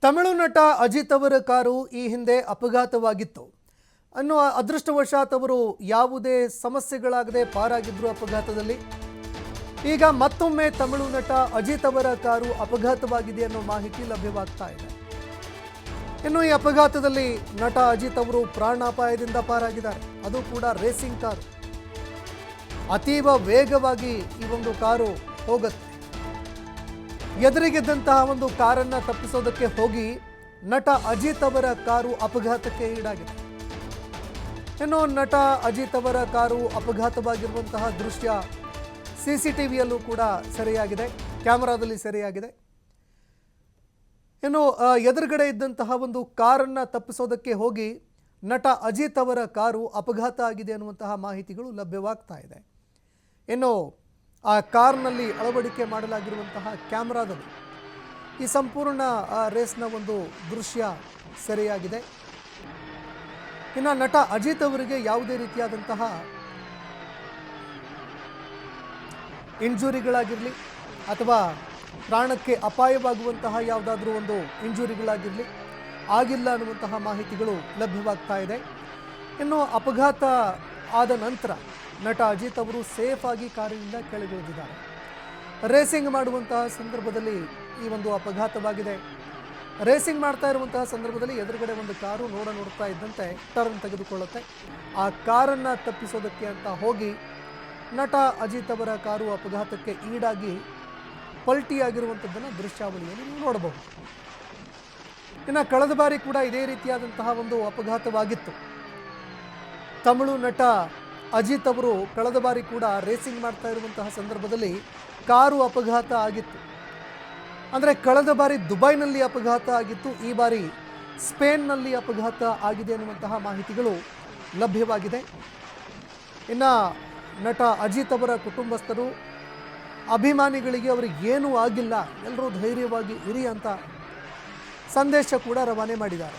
ತಮಿಳು ನಟ ಅಜಿತ್ ಅವರ ಕಾರು ಈ ಹಿಂದೆ ಅಪಘಾತವಾಗಿತ್ತು ಅನ್ನೋ ಅದೃಷ್ಟವಶಾತ್ ಅವರು ಯಾವುದೇ ಸಮಸ್ಯೆಗಳಾಗದೆ ಪಾರಾಗಿದ್ರು ಅಪಘಾತದಲ್ಲಿ. ಈಗ ಮತ್ತೊಮ್ಮೆ ತಮಿಳು ನಟ ಅಜಿತ್ ಅವರ ಕಾರು ಅಪಘಾತವಾಗಿದೆ ಅನ್ನೋ ಮಾಹಿತಿ ಲಭ್ಯವಾಗ್ತಾ ಇದೆ. ಇನ್ನು ಈ ಅಪಘಾತದಲ್ಲಿ ನಟ ಅಜಿತ್ ಅವರು ಪ್ರಾಣಾಪಾಯದಿಂದ ಪಾರಾಗಿದ್ದಾರೆ. ಅದು ಕೂಡ ರೇಸಿಂಗ್ ಕಾರು. ಅತೀವ ವೇಗವಾಗಿ ಈ ಒಂದು ಕಾರು ಹೋಗುತ್ತೆ. ಎದುರಿಗಿದ್ದಂತಹ ಒಂದು ಕಾರನ್ನು ತಪ್ಪಿಸೋದಕ್ಕೆ ಹೋಗಿ ನಟ ಅಜಿತ್ ಅವರ ಕಾರು ಅಪಘಾತಕ್ಕೆ ಈಡಾಗಿದೆ. ಇನ್ನು ನಟ ಅಜಿತ್ ಅವರ ಕಾರು ಅಪಘಾತವಾಗಿರುವಂತಹ ದೃಶ್ಯ CCTVಯಲ್ಲೂ ಕೂಡ ಸೆರೆಯಾಗಿದೆ, ಕ್ಯಾಮೆರಾದಲ್ಲಿ ಸೆರೆಯಾಗಿದೆ. ಇನ್ನು ಎದುರುಗಡೆ ಇದ್ದಂತಹ ಒಂದು ಕಾರನ್ನು ತಪ್ಪಿಸೋದಕ್ಕೆ ಹೋಗಿ ನಟ ಅಜಿತ್ ಅವರ ಕಾರು ಅಪಘಾತ ಆಗಿದೆ ಅನ್ನುವಂತಹ ಮಾಹಿತಿಗಳು ಲಭ್ಯವಾಗ್ತಾ ಇದೆ. ಇನ್ನು ಆ ಕಾರ್ನಲ್ಲಿ ಅಳವಡಿಕೆ ಮಾಡಲಾಗಿರುವಂತಹ ಕ್ಯಾಮ್ರಾದಲ್ಲಿ ಈ ಸಂಪೂರ್ಣ ರೇಸ್ನ ಒಂದು ದೃಶ್ಯ ಸೆರೆಯಾಗಿದೆ. ಇನ್ನು ನಟ ಅಜಿತ್ ಅವರಿಗೆ ಯಾವುದೇ ರೀತಿಯಾದಂತಹ ಇಂಜುರಿಗಳಾಗಿರಲಿ ಅಥವಾ ಪ್ರಾಣಕ್ಕೆ ಅಪಾಯವಾಗುವಂತಹ ಯಾವುದಾದ್ರೂ ಒಂದು ಇಂಜುರಿಗಳಾಗಿರಲಿ ಆಗಿಲ್ಲ ಅನ್ನುವಂತಹ ಮಾಹಿತಿಗಳು ಲಭ್ಯವಾಗ್ತಾ ಇದೆ. ಇನ್ನು ಅಪಘಾತ ಆದ ನಂತರ ನಟ ಅಜಿತ್ ಅವರು ಸೇಫ್ ಆಗಿ ಕಾರಿನಿಂದ ಕೆಳಗಿಳಿದಿದ್ದಾರೆ. ರೇಸಿಂಗ್ ಮಾಡುವಂತಹ ಸಂದರ್ಭದಲ್ಲಿ ಈ ಒಂದು ಅಪಘಾತವಾಗಿದೆ. ರೇಸಿಂಗ್ ಮಾಡ್ತಾ ಇರುವಂತಹ ಸಂದರ್ಭದಲ್ಲಿ ಎದುರುಗಡೆ ಒಂದು ಕಾರು ನೋಡ್ತಾ ಇದ್ದಂತೆ ಟರ್ನ್ ತೆಗೆದುಕೊಳ್ಳುತ್ತೆ. ಆ ಕಾರನ್ನು ತಪ್ಪಿಸೋದಕ್ಕೆ ಅಂತ ಹೋಗಿ ನಟ ಅಜಿತ್ ಅವರ ಕಾರು ಅಪಘಾತಕ್ಕೆ ಈಡಾಗಿ ಪಲ್ಟಿಯಾಗಿರುವಂಥದ್ದನ್ನು ದೃಶ್ಯಾವಳಿಯಲ್ಲಿ ನೀವು ನೋಡಬಹುದು. ಇನ್ನು ಕಳೆದ ಬಾರಿ ಕೂಡ ಇದೇ ರೀತಿಯಾದಂತಹ ಒಂದು ಅಪಘಾತವಾಗಿತ್ತು. ತಮಿಳು ನಟ ಅಜಿತ್ ಅವರು ಕಳೆದ ಬಾರಿ ಕೂಡ ರೇಸಿಂಗ್ ಮಾಡ್ತಾ ಇರುವಂತಹ ಸಂದರ್ಭದಲ್ಲಿ ಕಾರು ಅಪಘಾತ ಆಗಿತ್ತು. ಅಂದರೆ ಕಳೆದ ಬಾರಿ ದುಬೈನಲ್ಲಿ ಅಪಘಾತ ಆಗಿತ್ತು, ಈ ಬಾರಿ ಸ್ಪೇನ್ನಲ್ಲಿ ಅಪಘಾತ ಆಗಿದೆ ಅನ್ನುವಂತಹ ಮಾಹಿತಿಗಳು ಲಭ್ಯವಾಗಿದೆ. ಇನ್ನು ನಟ ಅಜಿತ್ ಅವರ ಕುಟುಂಬಸ್ಥರು ಅಭಿಮಾನಿಗಳಿಗೆ ಅವರಿಗೆ ಏನೂ ಆಗಿಲ್ಲ, ಎಲ್ಲರೂ ಧೈರ್ಯವಾಗಿ ಇರಿ ಅಂತ ಸಂದೇಶ ಕೂಡ ರವಾನೆ ಮಾಡಿದ್ದಾರೆ.